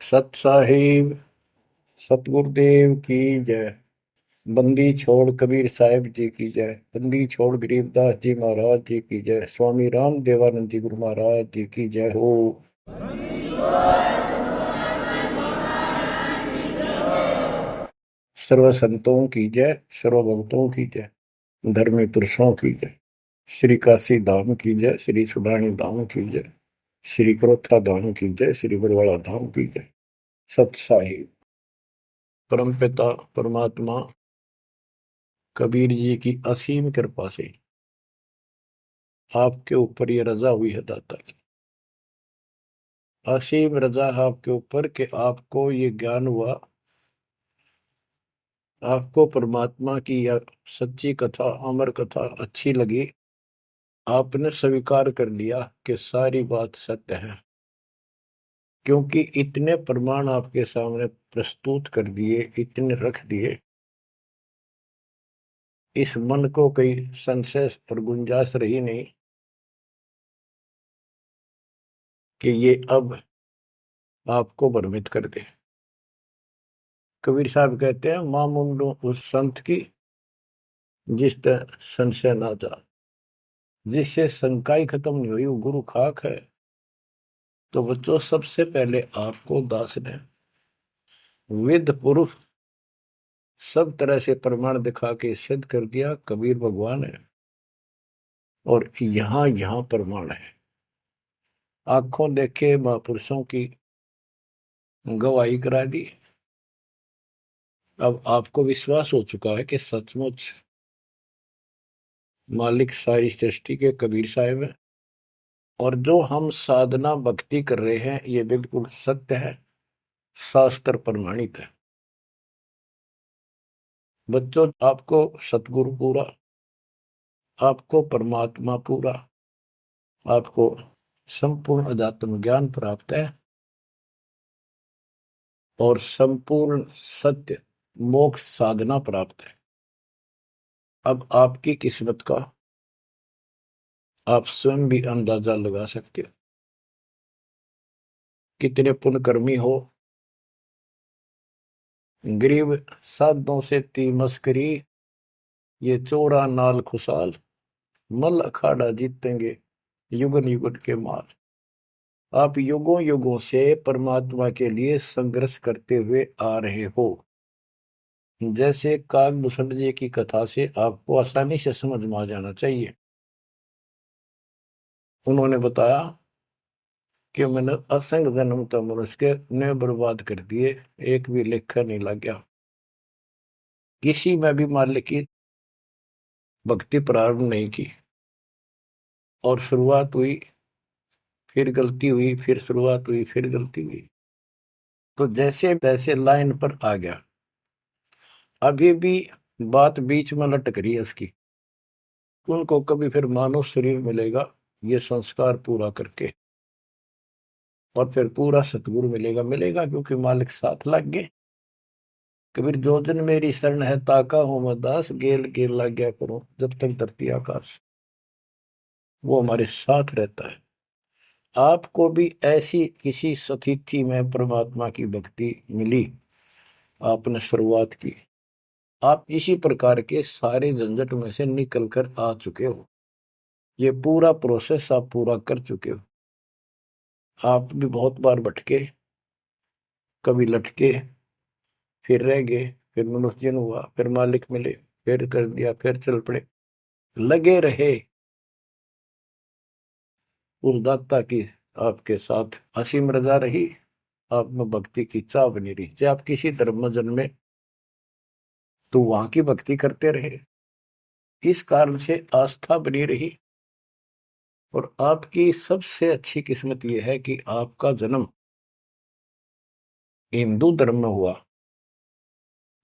सत साहिब सतगुरुदेव की जय। बंदी छोड़ कबीर साहिब जी की जय। बंदी छोड़ गरीबदास जी महाराज जी की जय। स्वामी राम देवानंद जी गुरु महाराज जी की जय हो। सर्व संतों की जय, सर्व भक्तों की जय, धर्मी पुरुषों की जय। श्री काशी धाम की जय, श्री सुडानी धाम की जय, श्री क्रोथा धाम की जय, श्री बरवाड़ा धाम की जय। सत साहिब परमपिता परमात्मा कबीर जी की असीम कृपा से आपके ऊपर ये रजा हुई है दाता की। असीम रजा है आपके ऊपर कि आपको ये ज्ञान हुआ, आपको परमात्मा की यह सच्ची कथा, अमर कथा अच्छी लगी। आपने स्वीकार कर लिया कि सारी बात सत्य है, क्योंकि इतने प्रमाण आपके सामने प्रस्तुत कर दिए, इतने रख दिए, इस मन को कोई संशय और गुंजाइश रही नहीं कि ये अब आपको भ्रमित कर दे। कबीर साहब कहते हैं, मां मुंडो उस संत की जिस तरह संशय ना जा, जिससे शंका ही खत्म नहीं हुई, वो गुरु खाक है। तो बच्चों, सबसे पहले आपको दास ने वेद पुरुष सब तरह से प्रमाण दिखा के सिद्ध कर दिया कबीर भगवान है। और यहां यहां प्रमाण है, आंखों देखे महापुरुषों की गवाही करा दी। अब आपको विश्वास हो चुका है कि सचमुच मालिक सारी सृष्टि के कबीर साहिब है, और जो हम साधना भक्ति कर रहे हैं ये बिल्कुल सत्य है, शास्त्र प्रमाणित है। बच्चों, आपको सतगुरु पूरा, आपको परमात्मा पूरा, आपको संपूर्ण अध्यात्म ज्ञान प्राप्त है, और संपूर्ण सत्य मोक्ष साधना प्राप्त है। अब आपकी किस्मत का आप स्वयं भी अंदाजा लगा सकते हो। कितने पुण्यकर्मी हो, गरीब साधों से ती मस्करी, ये चोरा नाल खुशाल, मल अखाड़ा जीतेंगे युगन युगन के माल। आप युगों युगों से परमात्मा के लिए संघर्ष करते हुए आ रहे हो। जैसे काकभूषण जी की कथा से आपको आसानी से समझ में आ जाना चाहिए। उन्होंने बताया कि मैंने असंख्य जन्म तो मनुष्य के ने बर्बाद कर दिए, एक भी लेखा नहीं लग गया। किसी में भी मालिक की भक्ति प्रारंभ नहीं की, और शुरुआत हुई, फिर गलती हुई, फिर शुरुआत हुई, फिर गलती हुई, तो जैसे तैसे लाइन पर आ गया। अभी भी बात बीच में लटक रही है उसकी। उनको कभी फिर मानव शरीर मिलेगा ये संस्कार पूरा करके, और फिर पूरा सतगुरु मिलेगा। मिलेगा क्योंकि मालिक साथ लग गए। कबीर जो जन मेरी शरण है ताका हूं मैं दास, गेल गेल लग गया करूं जब तक धरती आकाश। वो हमारे साथ रहता है। आपको भी ऐसी किसी स्थिति में परमात्मा की भक्ति मिली, आपने शुरुआत की, आप इसी प्रकार के सारे झंझट में से निकल कर आ चुके हो। ये पूरा प्रोसेस आप पूरा कर चुके हो। आप भी बहुत बार भटके, कभी लटके, फिर रह गए, फिर मनुष्य जन्म हुआ, फिर मालिक मिले, फिर कर दिया, फिर चल पड़े। लगे रहे उस दाता की आपके साथ असीम रजा रही, आप में भक्ति की चाह बनी रही। चाहे आप किसी धर्म में जन्मे तो वहां की भक्ति करते रहे, इस कारण से आस्था बनी रही। और आपकी सबसे अच्छी किस्मत यह है कि आपका जन्म हिंदू धर्म में हुआ।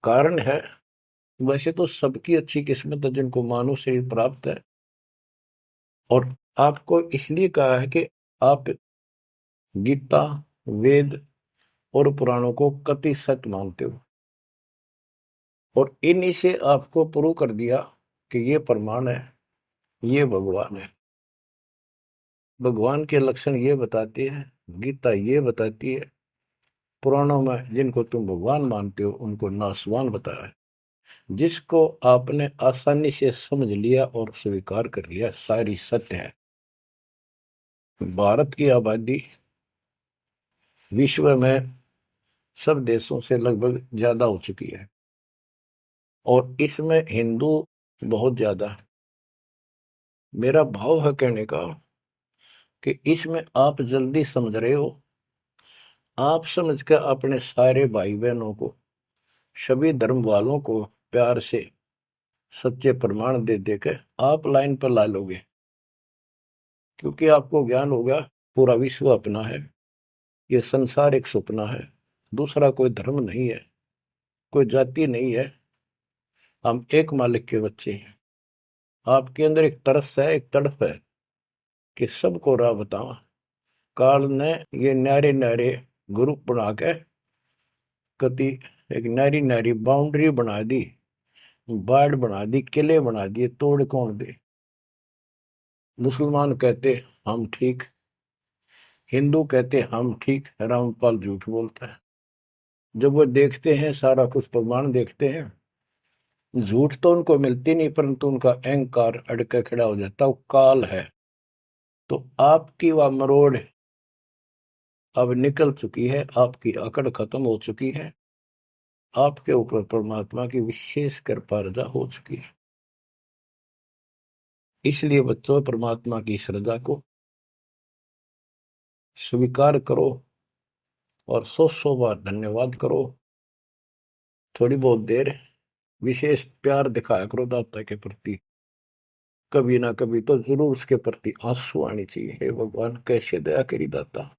कारण है, वैसे तो सबकी अच्छी किस्मत है जिनको मानव शरीर प्राप्त है, और आपको इसलिए कहा है कि आप गीता, वेद और पुराणों को कति सत्य मानते हो, और इन्हीं से आपको प्रूव कर दिया कि ये प्रमाण है, ये भगवान है। भगवान के लक्षण ये बताते हैं, गीता ये बताती है, पुराणों में जिनको तुम भगवान मानते हो उनको नासवान बताया है। जिसको आपने आसानी से समझ लिया और स्वीकार कर लिया, सारी सत्य है। भारत की आबादी विश्व में सब देशों से लगभग ज्यादा हो चुकी है और इसमें हिंदू बहुत ज्यादा है। मेरा भाव है कहने का कि इसमें आप जल्दी समझ रहे हो। आप समझ कर अपने सारे भाई बहनों को, सभी धर्म वालों को प्यार से सच्चे प्रमाण दे देकर आप लाइन पर ला लोगे, क्योंकि आपको ज्ञान होगा पूरा विश्व अपना है, ये संसार एक सपना है, दूसरा कोई धर्म नहीं है, कोई जाति नहीं है, हम एक मालिक के बच्चे हैं। आपके अंदर एक तरस है, एक तड़प है कि सबको राह बतावा। काल ने ये न्यारे न्यारे ग्रुप बना के कति एक नारी नारी बाउंड्री बना दी, बाढ़ बना दी, किले बना दिए, तोड़ कौन दे। मुसलमान कहते हम ठीक, हिंदू कहते हम ठीक, रामपाल झूठ बोलता है। जब वो देखते हैं सारा कुछ प्रमाण देखते हैं, झूठ तो उनको मिलती नहीं, परंतु उनका अहंकार अड़के खड़ा हो जाता, वो काल है। तो आपकी वह मरोड़ अब निकल चुकी है, आपकी अकड़ खत्म हो चुकी है, आपके ऊपर परमात्मा की विशेष कृपा रजा हो चुकी है। इसलिए बच्चों, परमात्मा की श्रद्धा को स्वीकार करो और 100 बार धन्यवाद करो। थोड़ी बहुत देर विशेष प्यार दिखाया करो दाता के प्रति, कभी ना कभी तो जरूर उसके प्रति आंसू आनी चाहिए। हे भगवान, कैसे दया करी दाता,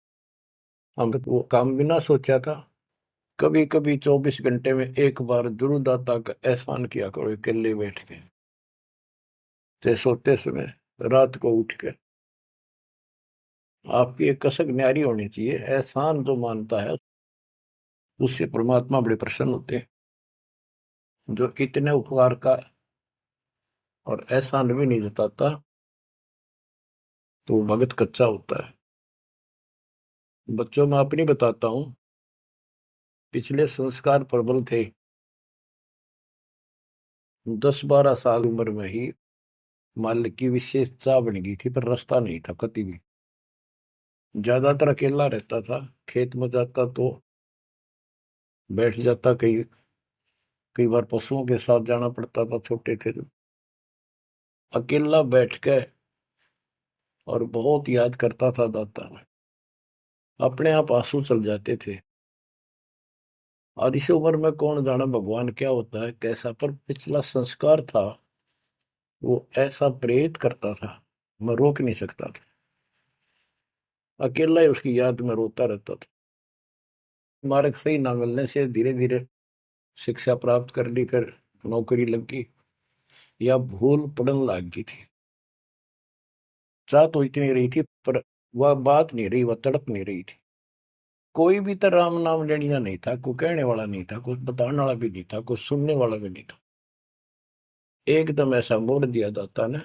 हमने वो काम बिना सोचा था। कभी कभी 24 घंटे में एक बार जरूर दाता का एहसान किया करो, अकेले बैठ के, ते सोते समय, रात को उठ के। आपकी एक कसक न्यारी होनी चाहिए। एहसान जो मानता है उससे परमात्मा बड़े प्रसन्न होते हैं। जो इतने उपकार का और एहसान भी नहीं जताता तो भगत कच्चा होता है। बच्चों में अपनी बताता हूं, पिछले संस्कार प्रबल थे। 10-12 साल उम्र में ही माल की विशेष चाह बन गई थी, पर रास्ता नहीं था कति भी। ज्यादातर अकेला रहता था, खेत में जाता तो बैठ जाता, कई बार पशुओं के साथ जाना पड़ता था, छोटे थे जो। अकेला बैठ के और बहुत याद करता था दाता, अपने आप आंसू चल जाते थे। और इस उम्र में कौन जाना भगवान क्या होता है कैसा, पर पिछला संस्कार था वो ऐसा प्रेरित करता था, मैं रोक नहीं सकता था। अकेला ही उसकी याद में रोता रहता था। मार्ग सही ना मिलने से धीरे धीरे शिक्षा प्राप्त कर ली, फिर नौकरी लग गई, या भूल पड़न लग गई थी। चाह तो इतनी रही थी, पर वह बात नहीं रही, वह तड़प नहीं रही थी। कोई भी तो राम नाम लेनिया नहीं था, कोई कहने वाला नहीं था, कुछ बताने वाला भी नहीं था, कुछ सुनने वाला भी नहीं था। एकदम ऐसा मोड़ दिया दाता ने।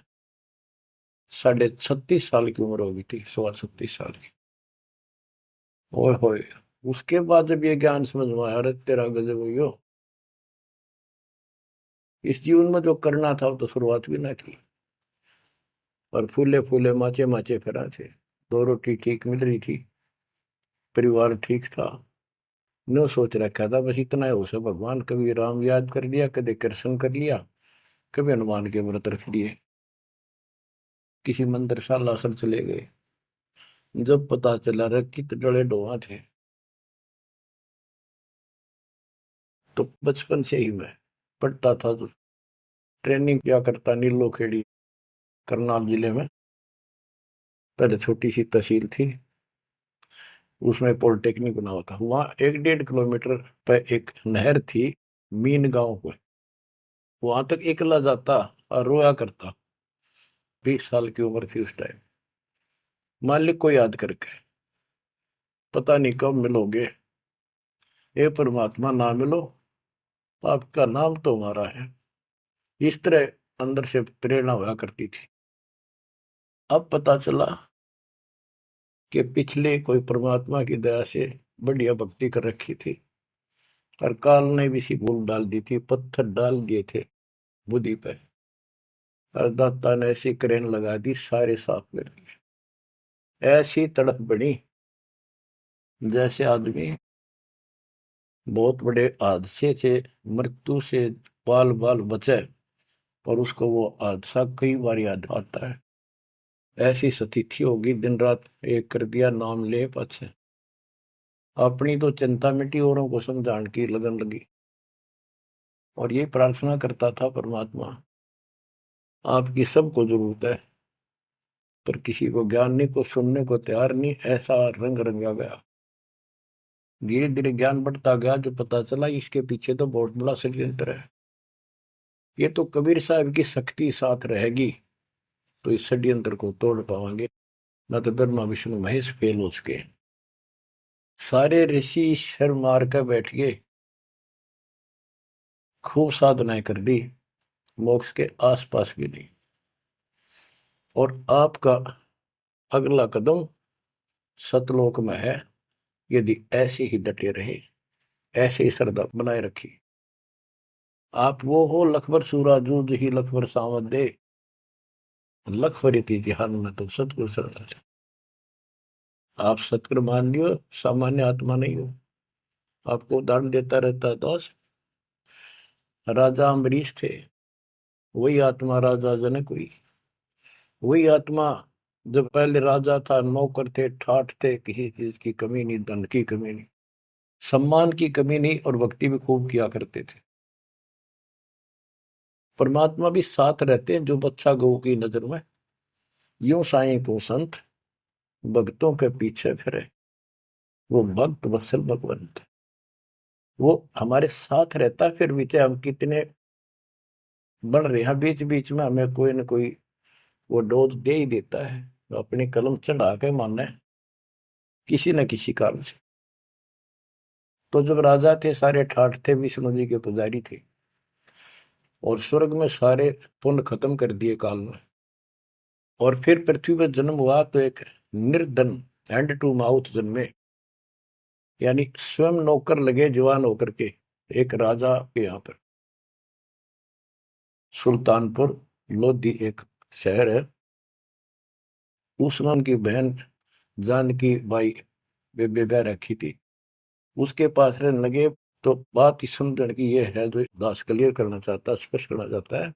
36.5 साल की उम्र हो गई थी, 36.5 साल की। ओए होए, उसके बाद जब ये ज्ञान समझ में आया, अरे तेरा गजब हुई, इस जीवन में जो करना था वो तो शुरुआत भी ना की। और फूले फूले माचे माचे फिरा थे, 2 रोटी ठीक मिल रही थी, परिवार ठीक था। नो सोच रखा था बस इतना है उसे, भगवान कभी राम याद कर लिया, कभी कृष्ण कर लिया, कभी हनुमान के व्रत रख लिए, किसी मंदिर शाला सब चले गए। जब पता चला रे कित डले डोहा थे, तो बचपन से ही मैं पढ़ता था, तो ट्रेनिंग क्या करता नीलो खेड़ी, करनाल जिले में। पहले छोटी सी तहसील थी, उसमें पॉलिटेक्निक बना हुआ था। वहां 1-1.5 किलोमीटर पे एक नहर थी, मीन गांव को। वहां तक एकला जाता और रोया करता। 20 साल की उम्र थी उस टाइम। मालिक को याद करके, पता नहीं कब मिलोगे, ये परमात्मा ना मिलो, आपका नाम तो हमारा है। इस तरह अंदर से प्रेरणा हुआ करती थी। अब पता चला कि पिछले कोई परमात्मा की दया से बढ़िया भक्ति कर रखी थी, और काल ने भी सी भूल डाल दी थी, पत्थर डाल दिए थे बुद्धि पे, और दाता ने ऐसी क्रेन लगा दी, सारे साफ कर दिए। ऐसी तड़प बनी जैसे आदमी बहुत बड़े हादसे से, मृत्यु से बाल बाल बचे और उसको वो हादसा कई बार याद आता है। ऐसी स्थिति होगी, दिन रात एक कर दिया, नाम ले पाछे। अपनी तो चिंता मिटी, औरों को समझाने की लगन लगी। और ये प्रार्थना करता था, परमात्मा आपकी सबको जरूरत है, पर किसी को ज्ञानी को सुनने को तैयार नहीं। ऐसा रंग रंगा गया, धीरे धीरे ज्ञान बढ़ता गया, जो पता चला इसके पीछे तो बहुत बड़ा षड्यंत्र है। ये तो कबीर साहब की शक्ति साथ रहेगी तो इस षड्यंत्र को तोड़ पाएंगे, न तो ब्रह्मा विष्णु महेश फेल हो चुके। सारे ऋषि शर मार कर बैठ गए, खूब साधनाएं कर दी, मोक्ष के आसपास भी नहीं। और आपका अगला कदम सतलोक में है, यदि ऐसे ही डटे रहे, ऐसे ही श्रद्धा बनाए रखी। आप वो हो लखबर सूराजूद ही लखबर सावत दे, लखबर तिहान में तो सतगुरु शरण। आप सतगुरु मान लियो, सामान्य आत्मा नहीं हो। आपको उदाहरण देता रहता है दास। राजा अम्बरीश थे, वही आत्मा राजा जनक हुई। वही आत्मा जब पहले राजा था, नौकर थे, ठाठ थे, किसी चीज की कमी नहीं, धन की कमी नहीं, सम्मान की कमी नहीं, और भक्ति भी खूब किया करते थे। परमात्मा भी साथ रहते हैं जो बच्चा गौ की नजर में। यूं साईं को संत भक्तों के पीछे फिरे, वो भक्त वत्सल भगवंत। वो हमारे साथ रहता है, फिर भी चाहे हम कितने बढ़ रहे हैं, बीच बीच में हमें कोई ना कोई वो डोज दे ही देता है, तो अपनी कलम चढ़ा के मानना है किसी न किसी कारण से। तो जब राजा थे, सारे ठाठ थे, विष्णु जी के पुजारी थे, और स्वर्ग में सारे पुण्य खत्म कर दिए काल में, और फिर पृथ्वी पर जन्म हुआ तो एक निर्धन हैंड टू माउथ जन्मे, यानी स्वयं नौकर लगे जवान होकर के। एक राजा के यहाँ पर सुल्तानपुर लोधी एक शहर है, उसमें उनकी बहन जानकी बाई बेबे रखी थी, उसके पास रहने लगे। तो बात इस सुंदर की ये है, जो दास क्लियर करना चाहता, स्पष्ट करना चाहता है।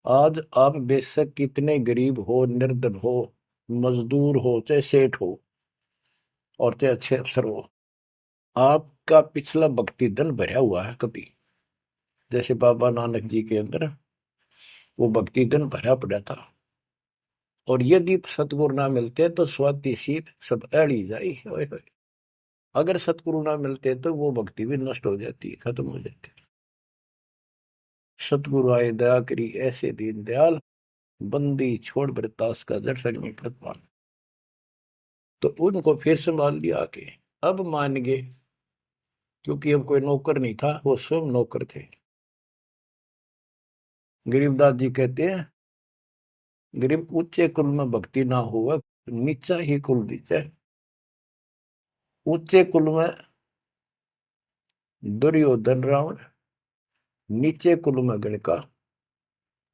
आज आप बेशक कितने गरीब हो, निर्धन हो, मजदूर हो, चाहे सेठ हो, और चाहे अच्छे अफसर हो, आपका पिछला भक्ति धन भरा हुआ है कभी। जैसे बाबा नानक जी के अंदर वो भक्ति धन भरा पड़ा था, और यदि सतगुरु ना मिलते तो स्वाति सी सब अड़ी जाई। अगर सतगुरु ना मिलते तो वो भक्ति भी नष्ट हो जाती, खत्म हो जाती। सतगुरु आए दया करी ऐसे दीन दयाल, बंदी छोड़ बरतास का जड़ संग प्रतिपाल। तो उनको फिर संभाल लिया आके, अब मान गए, क्योंकि अब कोई नौकर नहीं था, वो स्वयं नौकर थे। गरीबदास जी कहते हैं, गरीब ऊंचे कुल में भक्ति ना हुआ, नीचा ही कुल दीजिए। ऊंचे कुल में दुर्योधन रावण, नीचे कुल में गणका,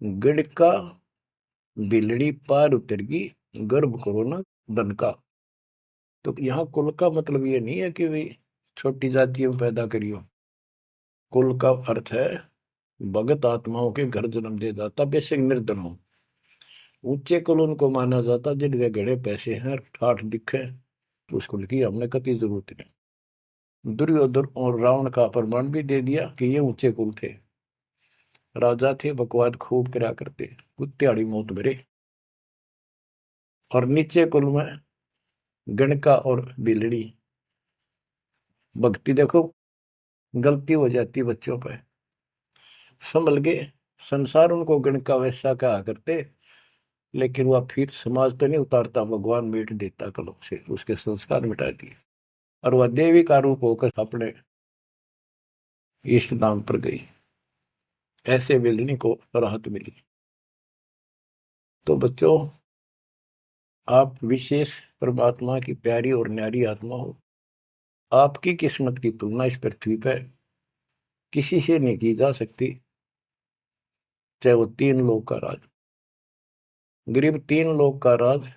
गणका बिलड़ी पार उतर गई, गर्भ करो ना धन का। तो यहाँ कुल का मतलब ये नहीं है कि भाई छोटी जातियों में पैदा करियो। कुल का अर्थ है भगत आत्माओं के घर जन्म दे जाता, बेशक निर्धन हो। ऊंचे कुल उनको माना जाता जिनके घड़े पैसे हैं, ठाठ दिखे, तो उस कुल की हमने कति जरूरत नहीं। दुर्योधन और रावण का प्रमाण भी दे दिया कि ये ऊंचे कुल थे, राजा थे, बकवाद खूब करा करते, कुत्तेआड़ी मौत भरे। और नीचे कुल में गणका और बिलड़ी, भक्ति देखो गलती हो जाती बच्चों पर, संभल गए। संसार उनको गणका वैसा कहा करते, लेकिन वह फिर समाज तो नहीं उतारता, भगवान मिट देता कलम से, उसके संस्कार मिटा दिए, और वह देवी का रूप होकर अपने इष्ट धाम पर गई। ऐसे बिलनी को राहत मिली। तो बच्चों, आप विशेष परमात्मा की प्यारी और न्यारी आत्मा हो। आपकी किस्मत की तुलना इस पृथ्वी पर किसी से नहीं की जा सकती, चाहे वो तीन लोग का राज। गरीब तीन लोग का राज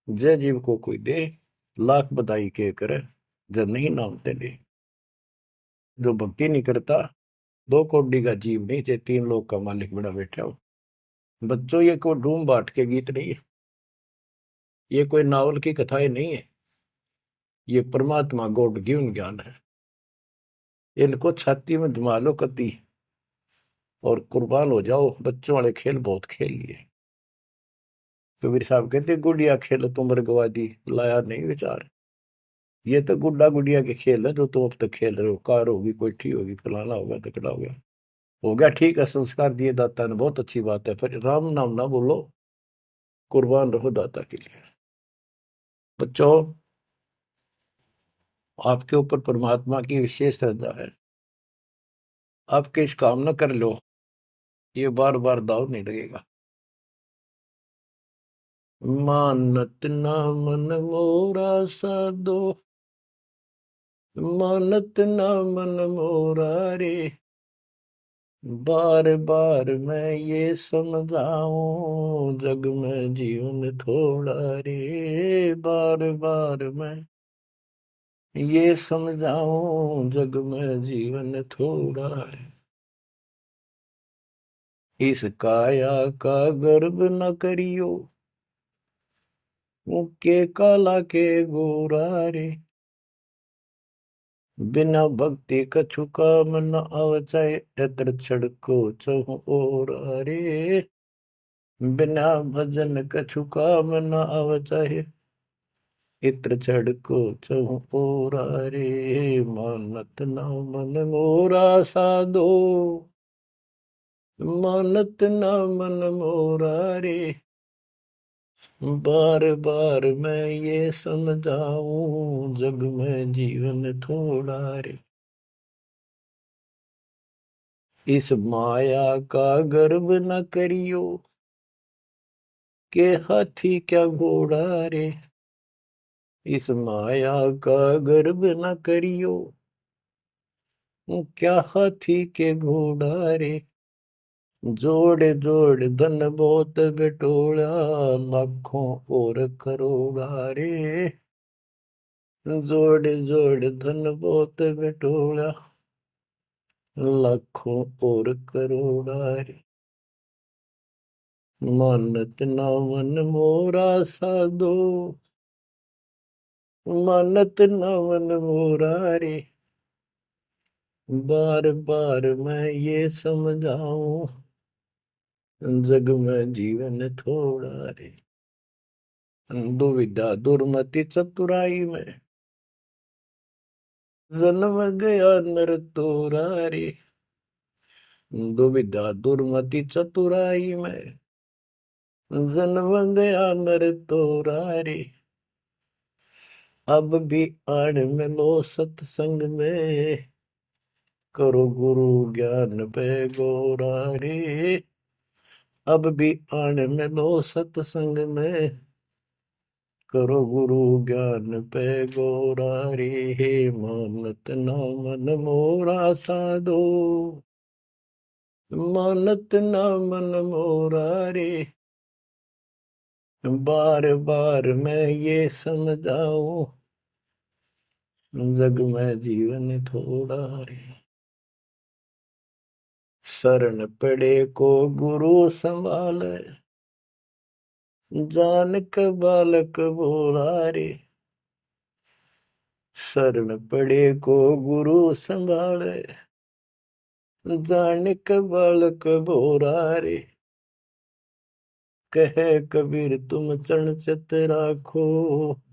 जय जीव को कोई दे, लाख बधाई के करे जब नहीं नामते ले। जो भक्ति नहीं करता, दो कौड़ी का जीव नहीं, चाहे तीन लोग का मालिक बड़ा बैठा हो। बच्चों, ये कोई डूम बाट के गीत नहीं है, ये कोई नावल की कथाएं नहीं है, ये परमात्मा गॉड गिवन ज्ञान है। इनको छाती में जमा लो कति और कुर्बान हो जाओ। बच्चों वाले खेल बहुत खेल लिए। कबीर साहब कहते गुड़िया खेल तुम गवा दी, लाया नहीं विचार। ये तो गुड्डा गुड़िया के खेल है जो तुम अब तक खेल रहे हो। कार होगी, कोठी होगी, फलाना होगा, तकड़ा हो गया ठीक है। संस्कार दिए दाता ने, बहुत अच्छी बात है, पर राम नाम ना बोलो, कुर्बान रहो दाता के लिए। बच्चों, आपके ऊपर परमात्मा की विशेष श्रद्धा है। आपके इस काम न कर लो, ये बार बार दाव नहीं लगेगा। मानत ना मन मोरा साधो, मानत ना मन मोरा रे। बार बार मैं ये समझाऊं, जग में जीवन थोड़ा रे। बार बार मैं ये समझाऊं, जग में जीवन थोड़ा है। इस काया का गर्व न करियो, मुक्के काला के गोरा रे। बिना भक्ति कछु काम न आवचाए, एतर छड़को चहु और रे। बिना भजन कछु काम न आवचाए, इत्र छड़को चहु और रे। मानत न मन मोरा साधो, मानत न मन मोरा रे। बार बार मैं ये समझाऊं, जग में जीवन थोड़ा रे। इस माया का गर्व न करियो, के हाथी क्या घोड़ा रे। इस माया का गर्व न करियो, क्या हाथी के घोड़ा रे। जोड़ जोड़ धन बहुत बटोला, लाखों और करोड़ा रे। जोड़ जोड़ धन बहुत बटोला, लाखों और करोड़ा रे। मानत ना मन मोरा साधो, मानत ना मन मोरा रे। बार बार मैं ये समझाऊं, जग में जीवन थोड़ा रे। दुविधा दुर्मति चतुराई में, जन्म गया नर तोरा रे। दुविधा दुर्मति चतुराई में, जन्म गया नर तोरा रे। अब भी आड़ मिलो सत्संग में, करो गुरु ज्ञान पे गोरा रे। अब भी आड़ मिलो सत्संग में, करो गुरु ज्ञान पे गोरा रे। मानत ना मन मोरा साधो, मानत ना मन मोरा रे। बार बार मैं ये समझाऊं, जग में जीवन थोड़ा रे। शरण पड़े को गुरु संभाले, जान के बालक बोला रे। शरण पड़े को गुरु संभाले, जान के बालक बोरा रे। कहे कबीर तुम चरण चित राखो,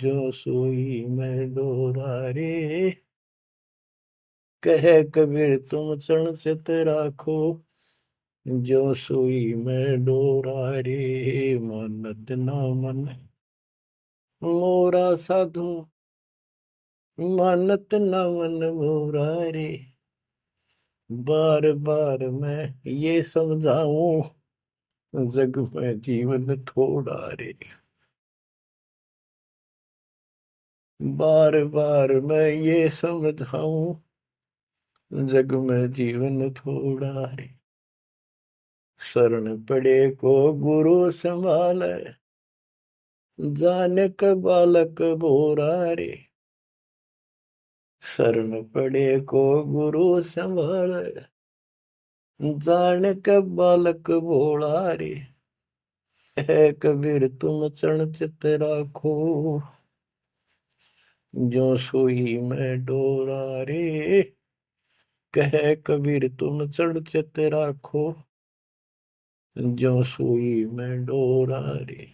जो सोई मैं डोरा रे। कहे कबीर तुम चरण चित राखो, जो सोई मैं डोरा रे। मानत ना मन मोरा साधो, मानत न मन मोरा रे। बार बार मैं ये समझाऊं, जग में जीवन थोड़ा रे। बार बार मैं ये समझाऊं, जग में जीवन थोड़ा रे। शरण पड़े को गुरु संभाले, जाने का बालक बोरा रे। शरण पड़े को गुरु संभाले, जाने का बालक बोला रे। है कबीर तुम चरण चित राखो, जो सोई में डोरा रे। कहे कबीर तुम चढ़ चित राखो, जो सुई में डोरा रे।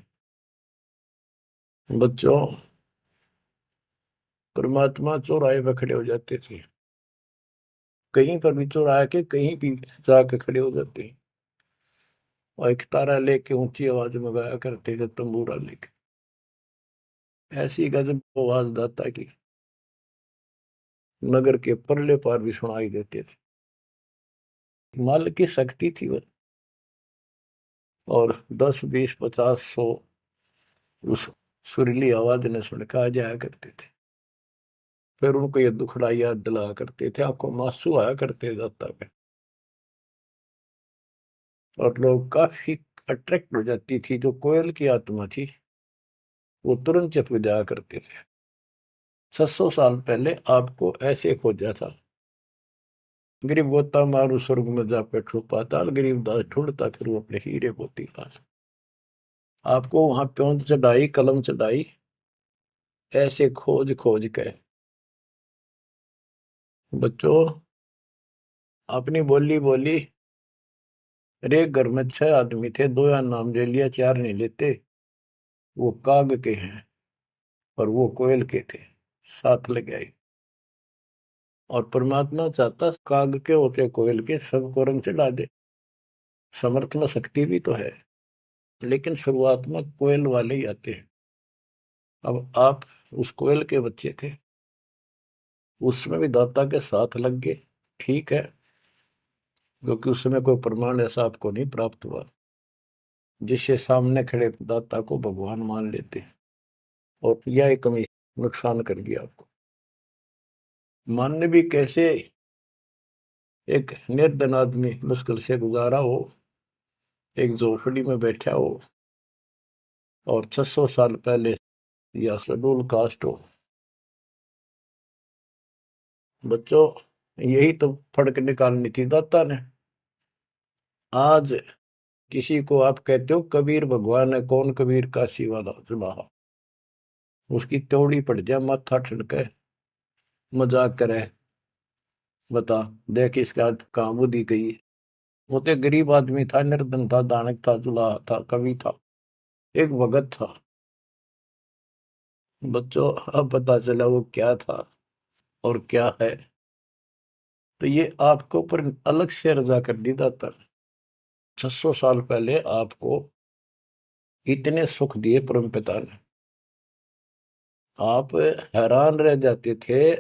बच्चों, परमात्मा चौराहे पर खड़े हो जाते थे, कहीं पर भी चौराहे के कहीं भी जाके खड़े हो जाते हैं, और एक तारा लेके ऊंची आवाज में गाया करते थे, तंबूरा लेके। ऐसी गजब आवाज दाता की नगर के परले पार भी सुनाई देते थे। माल की शक्ति थी वो, और 10 20 50 100 उस सुरीली आवाज ने सुन के आ जाया करते थे। फिर उनको ये दुखड़ा याद दिलाया करते थे, आंखों में आंसू आया करते दाता के, और लोग काफी अट्रैक्ट हो जाती थी। जो कोयल की आत्मा थी वो तुरंत चुप जाया करते थे। 600 साल पहले आपको ऐसे खोजा था, गरीब गोता मारू स्वर्ग में जा बैठो पाताल, गरीब दास ढूंढता फिर वो अपने हीरे मोती पास। आपको वहां प्योंद चढ़ाई, कलम चढ़ाई, ऐसे खोज खोज के। बच्चों, अपनी बोली बोली। एक घर में 6 आदमी थे, 2 या नाम ले लिया, 4 नहीं लेते। वो काग के हैं और वो कोयल के थे, साथ लग गए। और परमात्मा चाहता काग के होते कोयल के सबको रंग चढ़ा दे। समर्थ में शक्ति भी तो है, लेकिन शुरुआत में कोयल वाले ही आते हैं। अब आप उस कोयल के बच्चे थे, उसमें भी दाता के साथ लग गए, ठीक है, क्योंकि उस समय कोई प्रमाण ऐसा आपको नहीं प्राप्त हुआ जिससे सामने खड़े दाता को भगवान मान लेते, और यह एक कमी नुकसान कर गया आपको। मानने भी कैसे, एक निर्धन आदमी मुश्किल से गुजारा हो, एक झोपड़ी में बैठा हो, और 600 साल पहले या शेड्यूल कास्ट हो। बच्चों, यही तो फर्क निकालनी थी दाता ने। आज किसी को आप कहते हो कबीर भगवान है, कौन कबीर काशी वाला जुलाहा, उसकी त्योड़ी पड़ जाए, माथा ठनके, मजाक करे, बता देख इसका कहाँ बुद्धि गई। वो तो गरीब आदमी था, निर्धन था, दानक था, जुलाहा था, कवि था, एक भगत था। बच्चों, अब पता चला वो क्या था और क्या है। तो ये आपके ऊपर अलग से रजा कर दी दाता। 600 साल पहले आपको इतने सुख दिए परमपिता ने, आप हैरान रह जाते थे,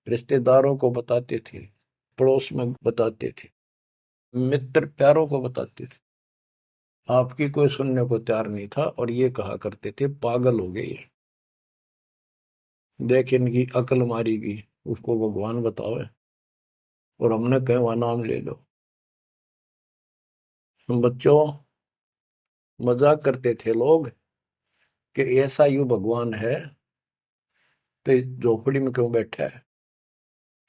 रिश्तेदारों को बताते थे, पड़ोस में बताते थे, मित्र प्यारों को बताते थे। आपकी कोई सुनने को तैयार नहीं था, और ये कहा करते थे पागल हो गए ये, देख इनकी अकल मारी गई, उसको भगवान बताओ, और हमने कहे वह नाम ले लो। बच्चों, मजाक करते थे लोग कि ऐसा यू भगवान है तो झोपड़ी में क्यों बैठा है,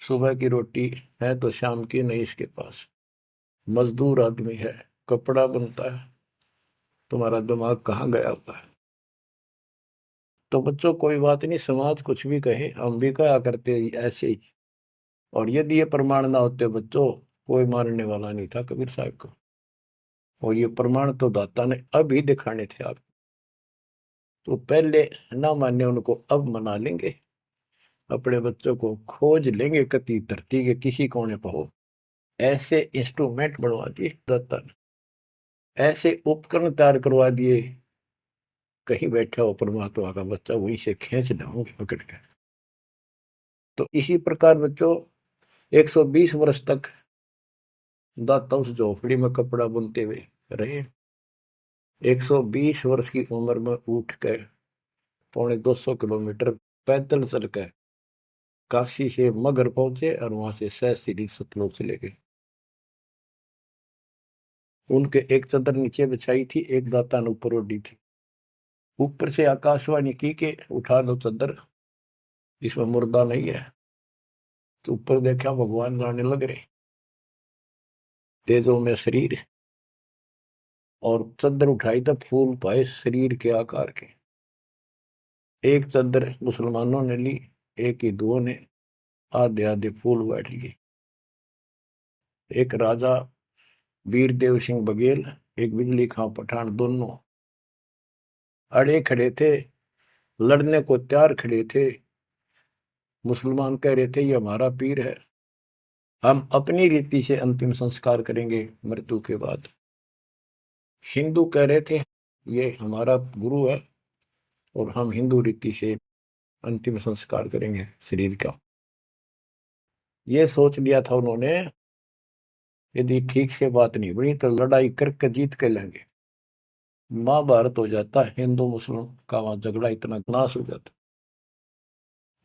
सुबह की रोटी है तो शाम की नहीं इसके पास, मजदूर आदमी है, कपड़ा बनता है, तुम्हारा दिमाग कहाँ गया होता है। तो बच्चों, कोई बात नहीं, समाज कुछ भी कहे, हम भी कहा करते ऐसे ही। और यदि ये प्रमाण ना होते बच्चों, कोई मारने वाला नहीं था कबीर साहब को। और ये प्रमाण तो दाता ने अब ही दिखाने थे आपको, तो पहले ना माने उनको अब मना लेंगे, अपने बच्चों को खोज लेंगे कति धरती के किसी कोने पर हो। ऐसे इंस्ट्रूमेंट बनवा दिए दाता ने, ऐसे उपकरण तैयार करवा दिए, कहीं बैठा हो परमात्मा का बच्चा वहीं से खींच लाऊंगे पकड़ के। तो इसी प्रकार बच्चों, 120 वर्ष तक दाता उस झोपड़ी में कपड़ा बुनते हुए रहे। 120 वर्ष की उम्र में उठ कर 250 किलोमीटर पैदल चल कर काशी से मगर पहुंचे और वहां से सहस्त्री सतलोक चले गए। उनके एक चादर नीचे बिछाई थी, एक दाता ने ऊपर ओढ़ी थी। ऊपर से आकाशवाणी की के उठा लो चादर, इसमें मुर्दा नहीं है। तो ऊपर देखा भगवान जाने लग रहे, तेजों में शरीर, और चादर उठाई तो फूल पाए शरीर के आकार के। एक चादर मुसलमानों ने ली, एक हिंदुओं ने, आधे आधे फूल बैठ लिए। एक राजा वीरदेव सिंह बघेल, एक बिजली खां पठान, दोनों अड़े खड़े थे, लड़ने को तैयार खड़े थे। मुसलमान कह रहे थे ये हमारा पीर है, हम अपनी रीति से अंतिम संस्कार करेंगे मृत्यु के बाद। हिंदू कह रहे थे ये हमारा गुरु है और हम हिंदू रीति से अंतिम संस्कार करेंगे शरीर का। ये सोच लिया था उन्होंने, यदि ठीक से बात नहीं बनी तो लड़ाई करके जीत के लेंगे। महाभारत हो जाता, हिंदू मुस्लिम का वहां झगड़ा इतना नाश हो जाता।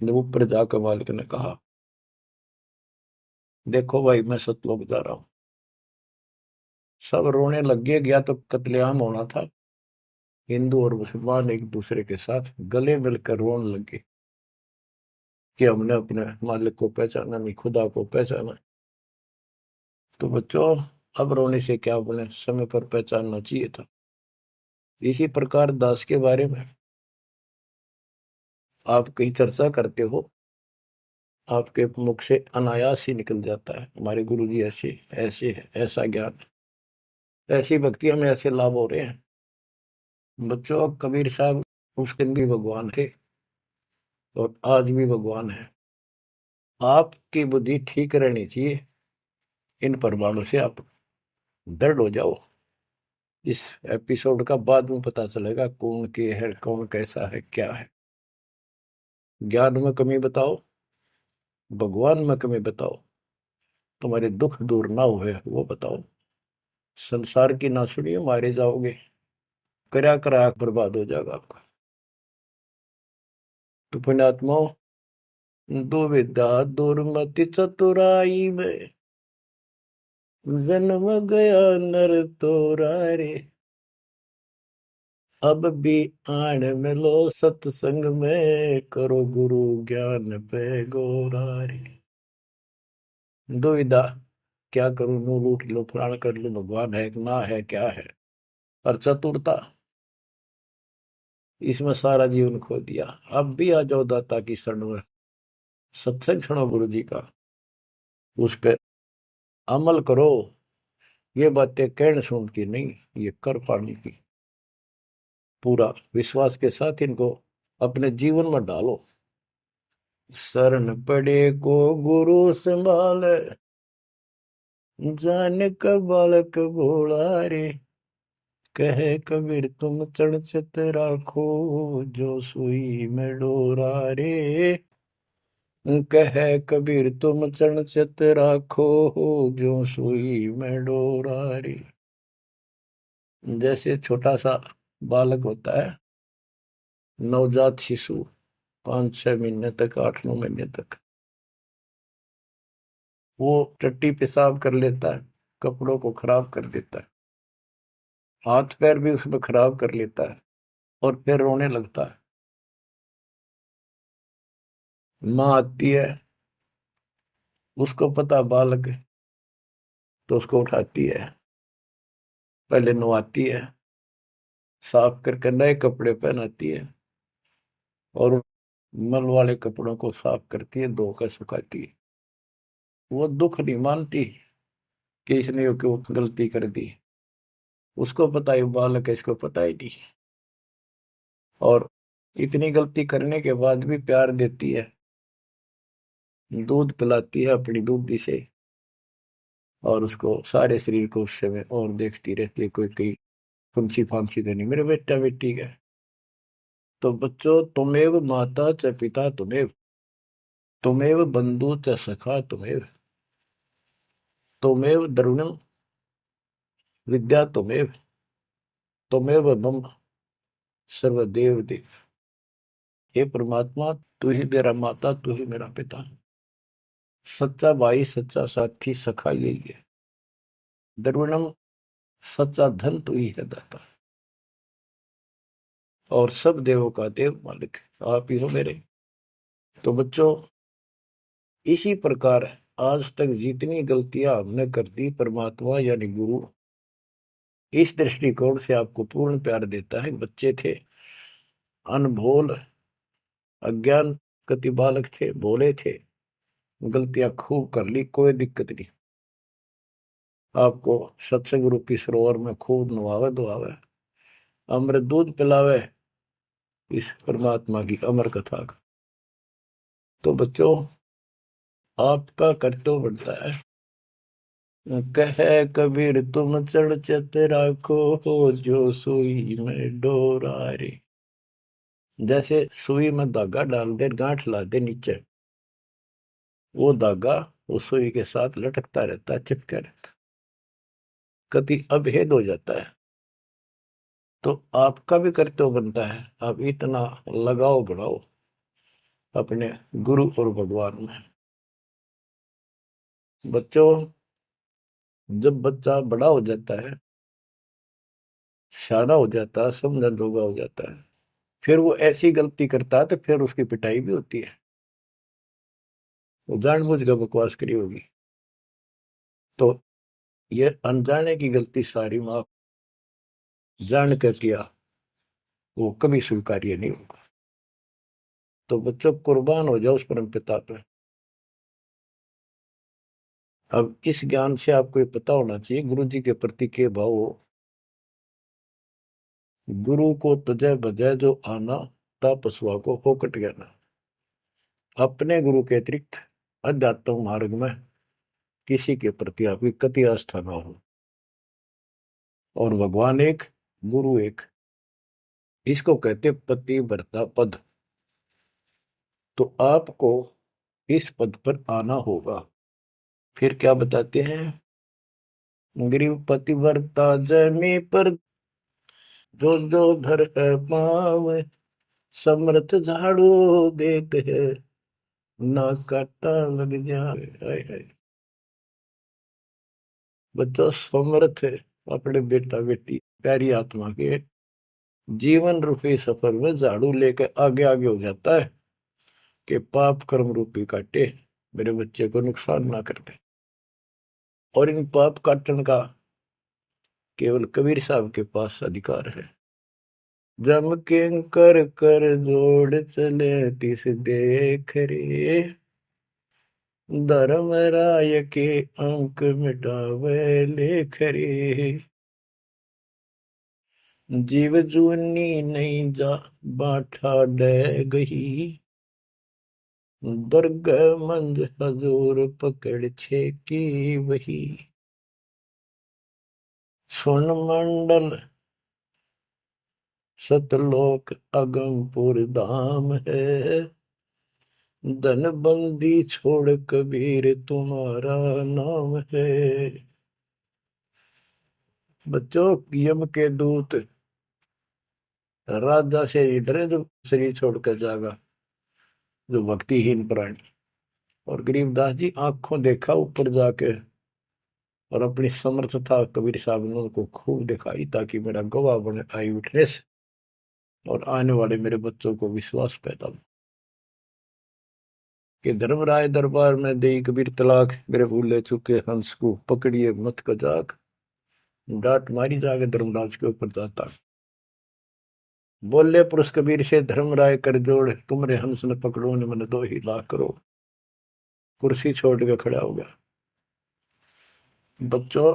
ऊपर जाकर मालिक ने कहा देखो भाई मैं सतलोक जा रहा हूं। सब रोने लग गया तो कत्लेआम होना था। हिंदू और मुसलमान एक दूसरे के साथ गले मिलकर रोने लगे कि हमने अपने मालिक को पहचाना नहीं, खुदा को पहचाना। तो बच्चों अब रोने से क्या बोले, समय पर पहचानना चाहिए था। इसी प्रकार दास के बारे में आप कहीं चर्चा करते हो, आपके मुख से अनायास ही निकल जाता है हमारे गुरु जी ऐसे ऐसे है, ऐसा ज्ञान, ऐसी भक्ति हमें ऐसे लाभ हो रहे हैं। बच्चों कबीर साहब उस दिन भी भगवान थे और आज भी भगवान है। आपकी बुद्धि ठीक रहनी चाहिए, इन प्रमाणों से आप दृढ़ हो जाओ। इस एपिसोड का बाद में पता चलेगा कौन के है, कौन कैसा है, क्या है। ज्ञान में कमी बताओ, भगवान में कमी बताओ, तुम्हारे दुख दूर ना हुए वो बताओ। संसार की ना सुनिए, मारे जाओगे, करा करा बर्बाद हो जाएगा आपका। तो पुण्यात्मा, दुविधा दुर्मति चतुराई में जन्म गया नर तोरा रे। अब भी आण मिलो सत्संग में, करो गुरु ज्ञान पे गोरा रे। दुविधा, क्या करूं, नू लूट लो, फलाण कर लो, भगवान है कि ना है, क्या है। और चतुरता, इसमें सारा जीवन खो दिया। अब भी आ जाओ दाता की शरण में, सत्संग सुनो गुरु जी का, उस पर अमल करो। ये बातें कहने सुन की नहीं, ये कर पाने की। पूरा विश्वास के साथ इनको अपने जीवन में डालो। शरण पड़े को गुरु संभाल, जान का बालक भोला रे। कहे कबीर तुम चढ़ राखो, जो सुई में डोरा रे। कहे कबीर तुम चढ़ राखो, जो सुई में डोरा रे। जैसे छोटा सा बालक होता है, नवजात शिशु, 5-6 महीने तक, 8-9 महीने तक, वो टट्टी पेशाब कर लेता है, कपड़ों को खराब कर देता है, हाथ पैर भी उसमें खराब कर लेता है और फिर रोने लगता है। माँ आती है, उसको पता बालक है, तो उसको उठाती है, पहले नहलाती है, साफ करके नए कपड़े पहनाती है और मल वाले कपड़ों को साफ करती है, धोकर सुखाती है। वो दुख नहीं मानती कि इसने क्यों गलती कर दी, उसको पता है बालक है, इसको पता ही नहीं। और इतनी गलती करने के बाद भी प्यार देती है, दूध पिलाती है अपनी दूधी से, और उसको सारे शरीर को उस समय और देखती रहती है, कोई कहीं फुंसी फांसी तो नहीं, मेरे बेटा बेटी है। तो बच्चों, तुमेव माता च पिता तुमेव, तुमेव बंधु च सखा तुमेव, तुमेव द्रविणम विद्या तुमेव, तुमेव मम सर्वदेव देव। हे परमात्मा, तू ही मेरा माता, तू ही मेरा पिता, सच्चा भाई, सच्चा साथी, सखा यही है। द्रविणम, सच्चा धन तू ही है दाता, और सब देवों का देव मालिक आप ही हो मेरे। तो बच्चों, इसी प्रकार आज तक जितनी गलतियां हमने कर दी, परमात्मा यानी गुरु इस दृष्टिकोण से आपको पूर्ण प्यार देता है। बच्चे थे, अनभोल, अज्ञान कति बालक थे, भोले थे, गलतियां खूब कर ली, कोई दिक्कत नहीं। आपको सत्संग रूपी सरोवर में खूब नवावे धोआवे, अमृत दूध पिलावे इस परमात्मा की अमर कथा का। तो बच्चों, आपका कर्तव्य बनता है, कहे कबीर तुम चढ़ चत राखो, हो जो सुई में डोरा रे। जैसे सुई में धागा डाल दे, गांठ ला दे नीचे, वो धागा उस सुई के साथ लटकता रहता है, चिपका रहता है, कभी अभेद हो जाता है। तो आपका भी कर्तव्य बनता है, आप इतना लगाव बढ़ाओ अपने गुरु और भगवान में। बच्चों, जब बच्चा बड़ा हो जाता है, शाना हो जाता है, समझन जोगा हो जाता है, फिर वो ऐसी गलती करता है तो फिर उसकी पिटाई भी होती है। वो जानबूझ कर बकवास करी होगी, तो ये अनजाने की गलती सारी माफ, जान कर किया वो कभी स्वीकार्य नहीं होगा। तो बच्चों, कुर्बान हो जाओ उस परम पिता पे। अब इस ज्ञान से आपको ये पता होना चाहिए गुरु जी के प्रति के भाव हो। गुरु को तजय बजय जो आना, तापसवा को फोकट ज्ञाना। अपने गुरु के अतिरिक्त अध्यात्म मार्ग में किसी के प्रति आपकी कति आस्था ना हो। और भगवान एक, गुरु एक, इसको कहते पतिव्रता पद। तो आपको इस पद पर आना होगा। फिर क्या बताते हैं, ग्रीव पतिव्रता जमी पर, जो जो धर है पाव, समर्थ झाड़ू देते है, ना काटा लग जाए। बच्चों, समर्थ है अपने बेटा बेटी प्यारी आत्मा के जीवन रूपी सफर में झाड़ू लेकर आगे आगे हो जाता है कि पाप कर्म रूपी काटे मेरे बच्चे को नुकसान ना करते। और इन पाप काटन का केवल कबीर साहब के पास अधिकार है। जम के कर कर जोड़ चले तिस देख रे, धर्म राय के अंक मिटावे लेख रे। जीव जूनी नहीं जा बाठा डे गही, दुर्ग मंद हजूर पकड़ छे की वही। सुन मंडल सतलोक अगमपुर धाम है, धन बंदी छोड़ कबीर तुम्हारा नाम है। बच्चों, यम के दूत राजा से डरे जो शरीर छोड़कर जागा, जो भक्तिहीन प्राणी। और गरीबदास जी आंखों देखा ऊपर जाके, और अपनी समर्थता कबीर साहब ने उनको खूब दिखाई, ताकि मेरा गवाह बने आई विटनेस, और आने वाले मेरे बच्चों को विश्वास पैदा हो कि धर्मराय दरबार में दे कबीर तलाक, मेरे भूले चुके हंस को पकड़िए मत कजाक, डांट मारी जाके धर्मराज के ऊपर जाता। बोले पुरुष कबीर से धर्मराय कर जोड़, तुमरे हंस न पकड़ो न मन 2 ही लाख करो। कुर्सी छोड़ के खड़ा हो गया। बच्चों,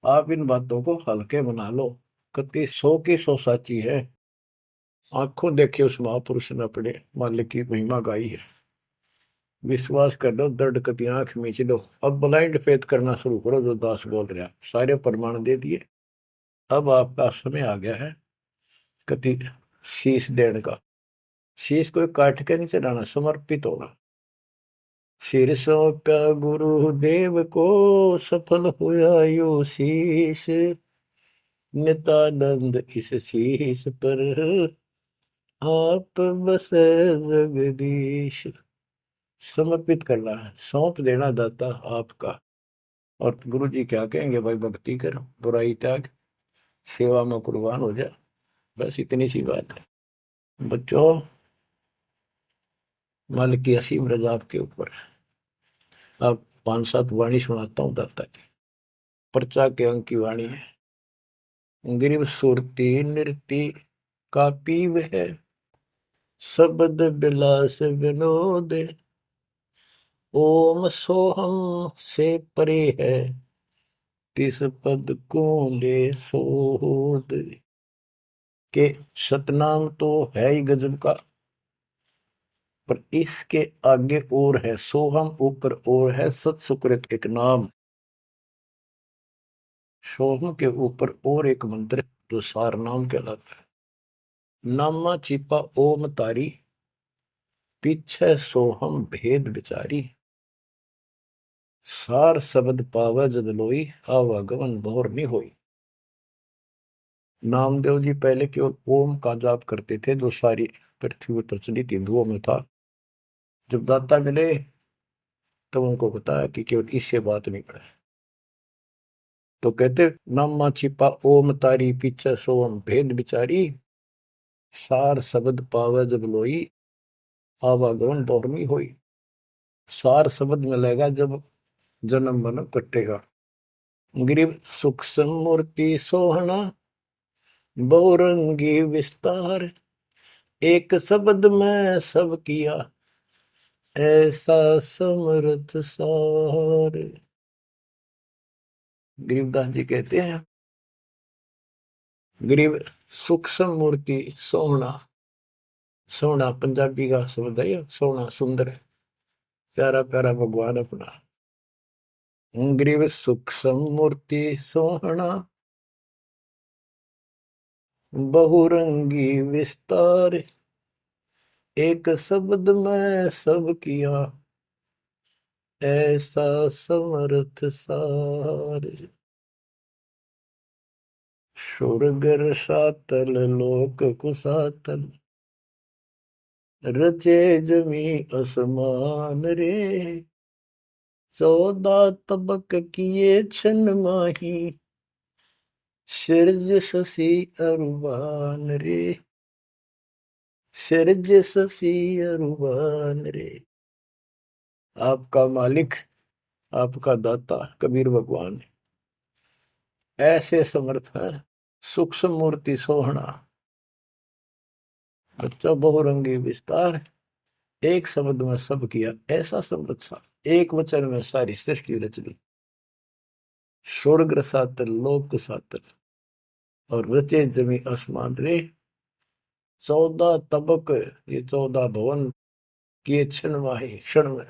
आप इन बातों को हल्के बना लो, कति 100 की 100 साची है। आंखों देखे उस महापुरुष ने अपने मालिक की महिमा गाई है। विश्वास कर लो, दर्द कति आंख मीच लो। अब ब्लाइंड फेथ करना शुरू करो, जो दास बोल रहा। सारे प्रमाण दे दिए, अब आपका समय आ गया है कति शीश देने का। शीश को काट के नहीं चढ़ाना, समर्पित होना। सिर सौंप्या गुरुदेव को, सफल हुआ यो शीश, नित्यानंद इस शीश पर आप बसे जगदीश। समर्पित करना है, सौंप देना दाता आपका। और गुरु जी क्या कहेंगे, भाई भक्ति कर, बुराई त्याग, सेवा में कुर्बान हो जा। बस इतनी सी बात है बच्चों। मालिक की असीम रजा आपके ऊपर। अब 5-7 वाणी सुनाता हूँ दाता की। पर्चा के अंक की वाणी है। गिरिव सुरती नृति का पीव है, शब्द बिलास विनोद। ओम सोहम से परे है, तिस पद को ले सोद। के सतनाम तो है ही गजब का, पर इसके आगे और है सोहम, ऊपर और है सत सुकृत एक नाम। सोहम के ऊपर और एक मंत्र जो सार नाम कहलाता है। नामा छिपा ओम तारी, पीछे सोहम भेद विचारी। सार शब्द पावा जद लोई, आवागमन भोर नहीं होई। नामदेव जी पहले केवल ओम का जाप करते थे, जो सारी पृथ्वी पर प्रचलित हिंदुओं में था। जब दाता मिले तो उनको बताया कि केवल इससे बात नहीं पड़े। तो कहते नामा छिपा ओम तारी, पीछे सोम भेद विचारी। सार शब्द पावे जब लोई, आवागमन बहुरमी होई। सार शब्द मिलेगा जब जन्म मन कटेगा। ग्रीव सुख समूर्ति सोहना, बहुरंगी विस्तार। एक शब्द में सब किया, ऐसा समर्थ सार। गरीबदास जी कहते हैं, गरीब सूक्ष्म मूर्ति सोहना। सोहना पंजाबी का शब्द है, सोहना सुंदर, प्यारा प्यारा भगवान अपना। गरीब सूक्ष्म मूर्ति सोहना, बहुरंगी विस्तार। एक शब्द में सब किया, ऐसा समर्थ सार। सुरगर सातल लोक कुसातल, रचे जमी असमान रे। 14 तबक किए छन माही, सिरज शशि अरुबान रे। सिरज शशि अरुबान रे। आपका मालिक, आपका दाता कबीर भगवान ऐसे समर्थ है। सूक्ष्म मूर्ति सोहना, बच्चा बहुरंगी विस्तार। एक शब्द में सब किया, ऐसा समर्थ सा। एक वचन में सारी सृष्टि रच दी। स्वर्ग सातल लोक सातल, और रचे जमी आसमान रे। 14 तबक, ये 14 भवन किए क्षण माही, क्षण में।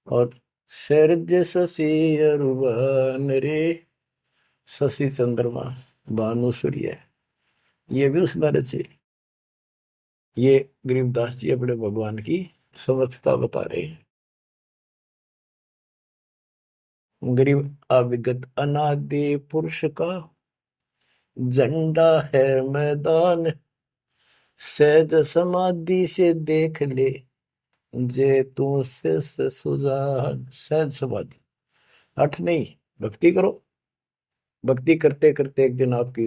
और शरज शशि अरुबन रे। शशि चंद्रमा, भानु सूर्य, ये भी उसमें रचे। ये गरीबदास जी अपने भगवान की समर्थता बता रहे हैं। गरीब अविगत अनादि पुरुष का, झंडा है मैदान। सहज समाधि से देख ले, जे तू से सुजान। सहज समाधि, हठ नहीं, भक्ति करो। भक्ति करते करते एक दिन आपकी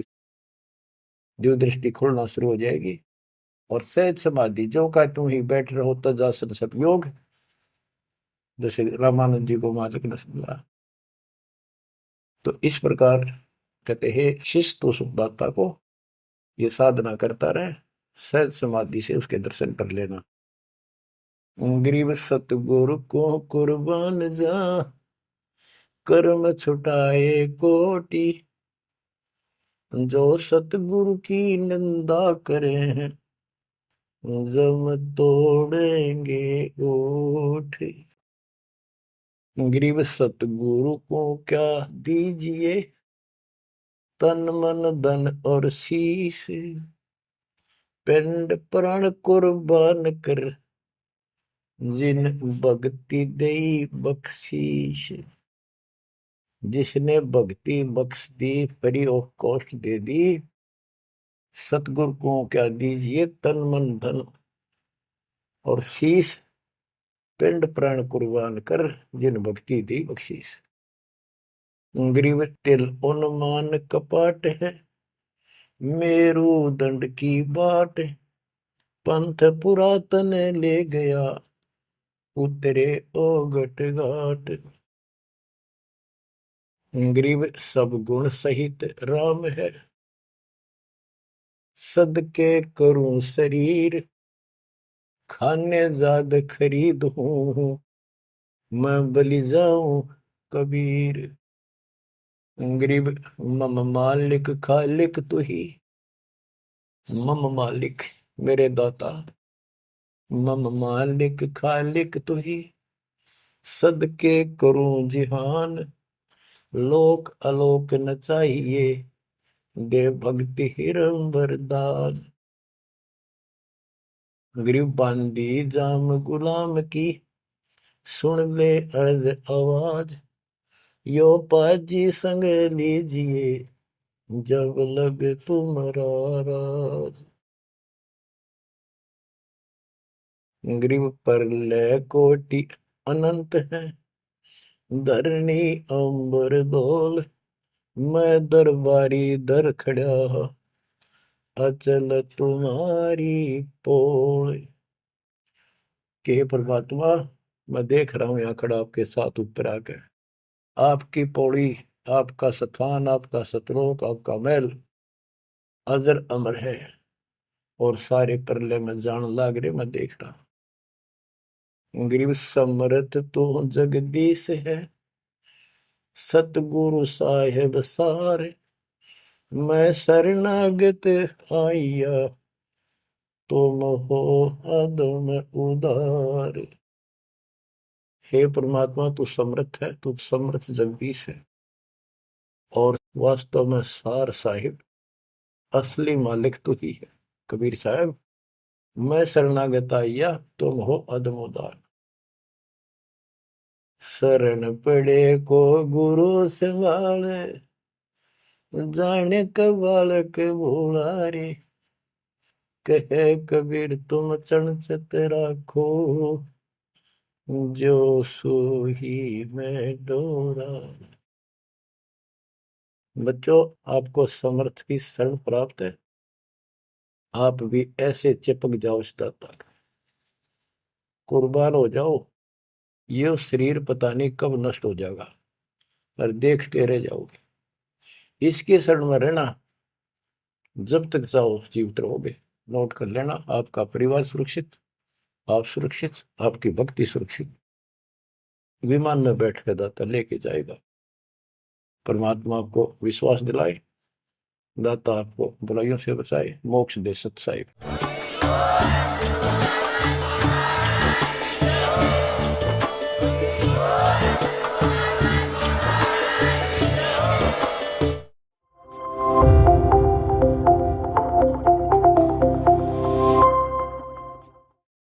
दिव्य दृष्टि खुलना शुरू हो जाएगी। और सहज समाधि, जो का तुम ही बैठ रहो तजासर सब योग, जैसे रामानंद जी को मालिक ने समझा। तो इस प्रकार कहते हैं शिष्य तो सुखदाता को ये साधना करता रहे, सहज समाधि से उसके दर्शन कर लेना। गरीब सतगुरु को कुर्बान जा, कर्म छुटाए कोटि। जो सतगुरु की निंदा करें, जम तोड़ेंगे ओठ। गरीब सतगुरु को क्या दीजिए, तन मन धन और शीश। पिंड प्राण कुर्बान कर, जिन भक्ति दई बख्शीश। जिसने भक्ति बख्श दी, फ्री ऑफ कॉस्ट दे दी, सतगुरु को क्या दीजिए तन मन धन, और शीश पिंड प्राण कुर्बान कर, जिन भक्ति दी बख्शीस। ग्रीव तिल उन्मान कपाट है, मेरू दंड की बाट, पंथ पुरातन ले गया, उतरे ओगट घाट। ग्रीव सब गुण सहित राम है, सदके करूं शरीर, खाने जाद खरीद हूं, मैं बलि जाऊं कबीर। ग्रीब मम मालिक खालिक तू ही, मम मालिक मेरे दाता, मम मालिक खालिक तू ही, सदके करूं जिहान, लोक अलोक न चाहिए, दे भक्ति हिरम वरदान। ग्रीब बांदी जाम गुलाम की, सुन ले अर्ज आवाज, यो पाजी संग लीजिए, जब लग तुम्हारा राज। ग्रीव पर ले कोटि अनंत है, धरणी अंबर धोल, मैं दरबारी दर खड़ा, अचल तुम्हारी पोल। के परमात्मा, मैं देख रहा हूं यहाँ खड़ा आपके साथ ऊपर आकर, आपकी पौड़ी, आपका स्थान, आपका सतलोक, आपका महल अजर अमर है, और सारे परले में जान लाग रहे, मैं देख रहा हूं। ग्रीव समरथ तो जगदीश है, सतगुरु साहेब सारे, मैं शरणागत आइया, तुम हो अदम उदार। हे परमात्मा, तू समर्थ है, तू समर्थ जगदीश है, और वास्तव में सार साहिब असली मालिक तू ही है। कबीर साहब, मैं शरणागत आइया, तुम हो अदम उदार। शरण पड़े को गुरु संभाले, जाने का बालक भोला रे, कहे कबीर तुम चणचत राखो, जो सोही में डोरा। बच्चों, आपको समर्थ की शरण प्राप्त है, आप भी ऐसे चिपक जाओ इस दाता, कुर्बान हो जाओ। ये शरीर पता नहीं कब नष्ट हो जाएगा, पर देखते रह जाओगे। इसके शरण में रहना, जब तक चाहो जीवित रहोगे। नोट कर लेना, आपका परिवार सुरक्षित, आप सुरक्षित, आपकी भक्ति सुरक्षित। विमान में बैठ कर दाता लेके जाएगा। परमात्मा आपको विश्वास दिलाए, दाता आपको बुराइयों से बचाए, मोक्ष दे सत साहिब।